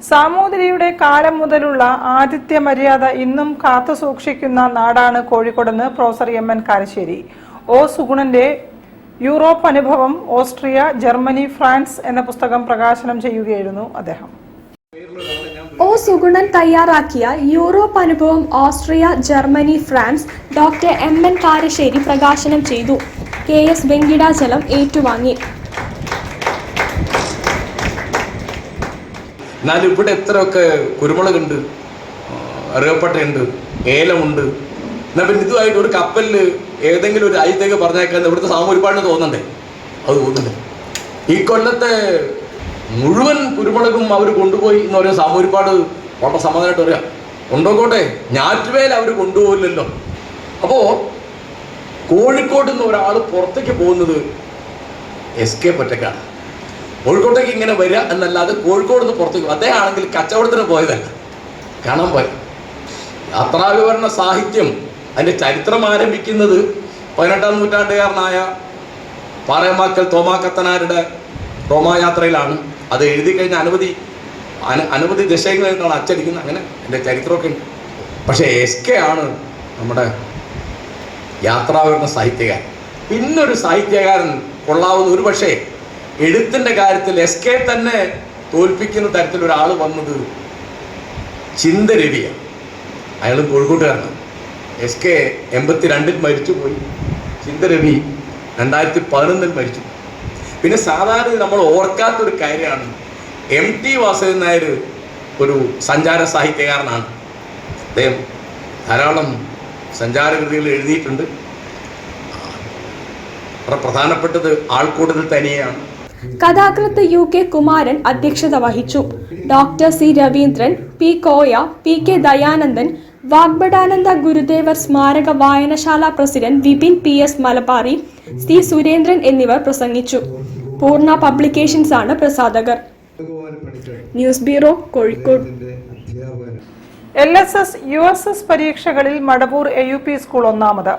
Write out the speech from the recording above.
സാമൂതിരിയുടെ കാലം മുതലുള്ള ആതിഥ്യ മര്യാദ ഇന്നും കാത്തുസൂക്ഷിക്കുന്ന നാടാണ് കോഴിക്കോടെന്ന് പ്രൊഫസർ എം.എൻ. കാരശ്ശേരി. ഒ. സുഗുണന്റെ യൂറോപ്പ് അനുഭവം ഓസ്ട്രിയ, ജർമ്മനി, ഫ്രാൻസ് എന്ന പുസ്തകം പ്രകാശനം ചെയ്യുകയായിരുന്നു അദ്ദേഹം. ഒ. സുഗുണൻ തയ്യാറാക്കിയ യൂറോപ്പ് അനുഭവം Austria, Germany, France doctor M N. Karassery പ്രകാശനം ചെയ്തു. കെ.എസ്. വെങ്കിടാചലം ഏറ്റുവാങ്ങി. എന്നാലും ഇവിടെ എത്രയൊക്കെ കുരുമുളകുണ്ട്, റേപ്പട്ടയുണ്ട്, ഏലമുണ്ട്. എന്നാൽ പിന്നെ ഇതുമായിട്ട് ഒരു കപ്പലിൽ ഏതെങ്കിലും ഒരു രാജ്യത്തേക്ക് പറഞ്ഞേക്കാൻ ഇവിടുത്തെ സാമൂരിപ്പാടിന് തോന്നണ്ടേ? അത് തോന്നുന്നുണ്ട്. ഈ കൊല്ലത്തെ മുഴുവൻ കുരുമുളകും അവർ കൊണ്ടുപോയി എന്ന് പറയുന്ന സാമൂരിപ്പാട് വളരെ സമാധാനമായിട്ട് പറയാം. കൊണ്ടോക്കോട്ടെ, ഞാറ്റുവേല അവർ കൊണ്ടുപോകില്ലല്ലോ. അപ്പോൾ കോഴിക്കോട് നിന്ന് ഒരാൾ പുറത്തേക്ക് പോകുന്നത് എസ്കേ ഒറ്റയ്ക്കാണ്. കോഴിക്കോട്ടേക്ക് ഇങ്ങനെ വരിക എന്നല്ലാതെ കോഴിക്കോട് നിന്ന് പുറത്തേക്ക് അദ്ദേഹം ആണെങ്കിൽ കച്ചവടത്തിന് പോയതല്ല, കാണാൻ പോയ. യാത്രാവിവരണ സാഹിത്യം അതിൻ്റെ ചരിത്രം ആരംഭിക്കുന്നത് 18-ാം നൂറ്റാണ്ടുകാരനായ പാറേമാക്കൽ തോമാക്കത്തനാരുടെ റോമായാത്രയിലാണ്. അത് എഴുതി കഴിഞ്ഞ അനവധി ദശകങ്ങളാണ് അച്ചടിക്കുന്നത്. അങ്ങനെ എൻ്റെ ചരിത്രമൊക്കെ ഉണ്ട്. പക്ഷേ എസ്കെ ആണ് നമ്മുടെ യാത്രാവിവരണ സാഹിത്യകാരൻ. പിന്നൊരു സാഹിത്യകാരൻ കൊള്ളാവുന്ന, ഒരു പക്ഷേ എഴുത്തിൻ്റെ കാര്യത്തിൽ എസ്കെ തന്നെ തോൽപ്പിക്കുന്ന തരത്തിൽ ഒരാൾ വന്നത് ചിന്തരവിയാണ്. അയാളും കോഴിക്കോട്ടുകാരനാണ്. എസ്കെ 82-ൽ മരിച്ചുപോയി. ചിന്തരവി 2011-ൽ മരിച്ചു. പിന്നെ സാധാരണ നമ്മൾ ഓർക്കാത്തൊരു കാര്യമാണ്, M.T. വാസുദേവൻ നായർ ഒരു സഞ്ചാര സാഹിത്യകാരനാണ്. അദ്ദേഹം ധാരാളം സഞ്ചാരകൃതികൾ എഴുതിയിട്ടുണ്ട്. വളരെ പ്രധാനപ്പെട്ടത് ആൾക്കൂട്ടത്തിൽ തനിയാണ്. കഥാകൃത്ത് UK കുമാരൻ അധ്യക്ഷത വഹിച്ചു. Doctor C. Raveendran, P. Koya, P.K. Dayanandan, Vagbhatananda Gurudevar സ്മാരക വായനശാല president Vipin P.S. Malabari, C. Surendran എന്നിവർ പ്രസംഗിച്ചു. പൂർണ്ണ പബ്ലിക്കേഷൻസ് ആണ് പ്രസാധകർ. News bureau, Kozhikode. LSS USS പരീക്ഷകളിൽ മടവൂർ AUP സ്കൂൾ ഒന്നാമത്.